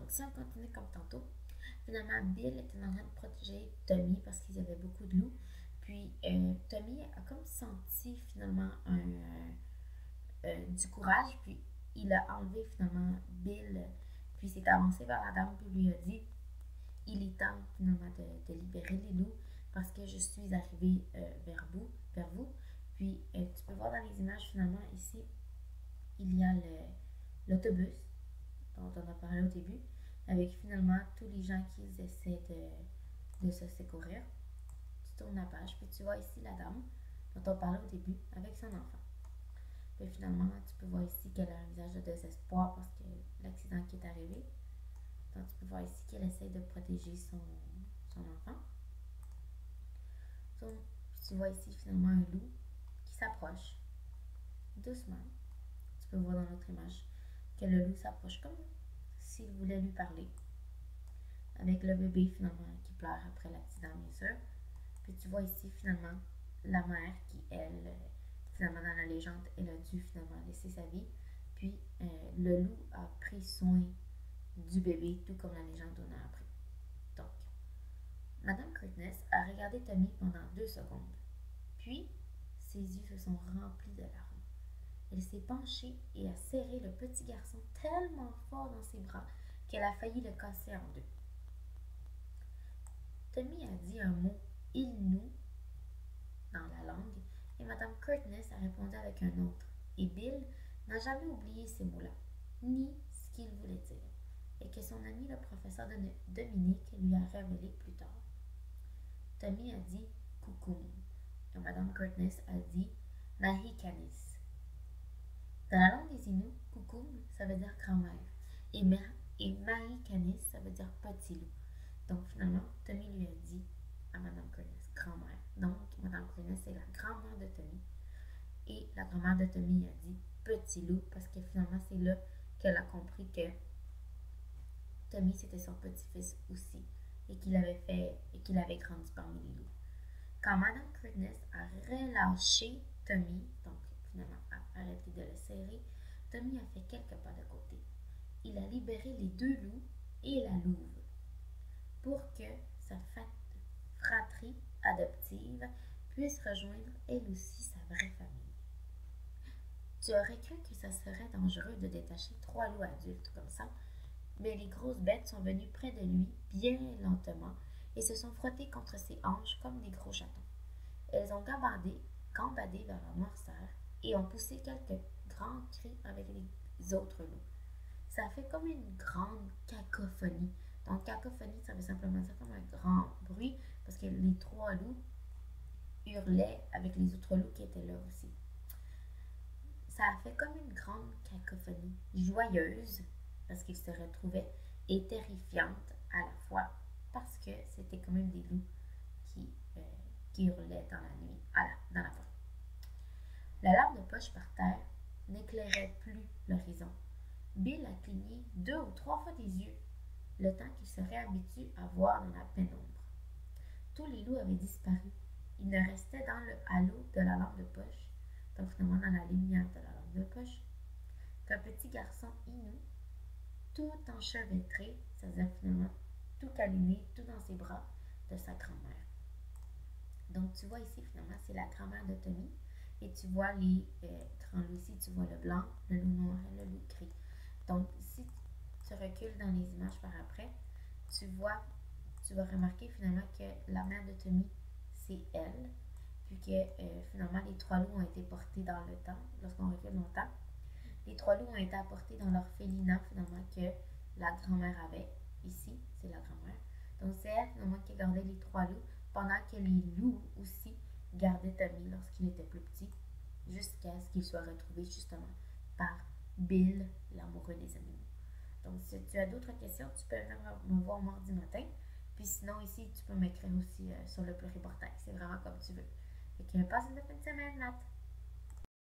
Donc, si on continue comme tantôt, finalement, Bill était en train de protéger Tommy parce qu'il y avait beaucoup de loups. Puis, Tommy a comme senti finalement du courage, puis il a enlevé finalement Bill, puis s'est avancé vers la dame, puis lui a dit il est temps finalement de libérer les loups parce que je suis arrivé vers vous. Puis tu peux voir dans les images finalement ici, il y a l'autobus dont on a parlé au début, avec finalement tous les gens qui essaient de se secourir. Tu tournes la page, puis tu vois ici la dame dont on parlait au début avec son enfant. Puis finalement, tu peux voir ici qu'elle a un visage de désespoir parce que l'accident qui est arrivé. Donc tu peux voir ici qu'elle essaie de protéger son enfant. Donc, tu vois ici finalement un loup qui s'approche doucement. Tu peux voir dans l'autre image que le loup s'approche comme s'il voulait lui parler. Avec le bébé finalement qui pleure après l'accident, bien sûr. Puis tu vois ici finalement la mère qui, elle, finalement dans la légende, elle a dû finalement laisser sa vie. Puis le loup a pris soin du bébé, tout comme la légende en a appris. Donc, Madame Curtness a regardé Tommy pendant 2 secondes. Puis, ses yeux se sont remplis de larmes. Elle s'est penchée et a serré le petit garçon tellement fort dans ses bras qu'elle a failli le casser en deux. Tommy a dit un mot « il nous » dans la langue et Madame Curtness a répondu avec un autre. Et Bill n'a jamais oublié ces mots-là, ni ce qu'ils voulaient dire, et que son ami le professeur Dominique lui a révélé plus tard. Tommy a dit « coucou » et Madame Curtness a dit « Mahikanis ». Dans la langue des Inuits, coucou, ça veut dire grand-mère. Et Mahikanis, ça veut dire petit loup. Donc finalement, Tommy lui a dit à Madame Curtness, grand-mère. Donc Madame Curtness, c'est la grand-mère de Tommy. Et la grand-mère de Tommy a dit petit loup parce que finalement, c'est là qu'elle a compris que Tommy, c'était son petit-fils aussi. Et qu'il avait grandi parmi les loups. Quand Madame Curtness a relâché Tommy, donc finalement a arrêté de le serrer, Tommy a fait quelques pas de côté. Il a libéré les 2 loups et la louve pour que sa fratrie adoptive puisse rejoindre elle aussi sa vraie famille. Tu aurais cru que ça serait dangereux de détacher 3 loups adultes comme ça, mais les grosses bêtes sont venues près de lui bien lentement et se sont frottées contre ses hanches comme des gros chatons. Elles ont gambadé vers la noirceur et ont poussé quelques grands cris avec les autres loups. Ça a fait comme une grande cacophonie. Donc, cacophonie, ça veut simplement dire comme un grand bruit parce que les 3 loups hurlaient avec les autres loups qui étaient là aussi. Ça a fait comme une grande cacophonie, joyeuse parce qu'ils se retrouvaient et terrifiante à la fois parce que c'était quand même des loups qui hurlaient dans la nuit, dans la forêt. La lampe de poche par terre n'éclairait plus l'horizon. Bill a cligné 2 ou 3 fois des yeux, le temps qu'il se réhabitue à voir dans la pénombre. Tous les loups avaient disparu. Il ne restait dans le halo de la lampe de poche, donc finalement dans la lumière de la lampe de poche, qu'un petit garçon inou, tout enchevêtré, c'est-à-dire finalement tout câliné, tout dans ses bras, de sa grand-mère. Donc tu vois ici finalement c'est la grand-mère de Tommy et tu vois les grands loups ici, tu vois le blanc, le loup noir et le loup gris. Donc si tu recules dans les images par après, tu vas remarquer finalement que la mère de Tommy c'est elle, puis que finalement les 3 loups ont été portés dans le temps, lorsqu'on recule dans le temps. Les 3 loups ont été apportés dans leur félina finalement que la grand-mère avait. Ici, c'est la grand-mère. Donc c'est elle finalement qui gardait les 3 loups pendant que les loups aussi gardaient Tommy lorsqu'il était plus petit, jusqu'à ce qu'il soit retrouvé justement par Bill, l'amoureux des animaux. Donc si tu as d'autres questions, tu peux venir me voir mardi matin. Puis sinon ici, tu peux m'écrire aussi sur le pluriportail. C'est vraiment comme tu veux. Fait que passe une bonne fin de semaine, Nat!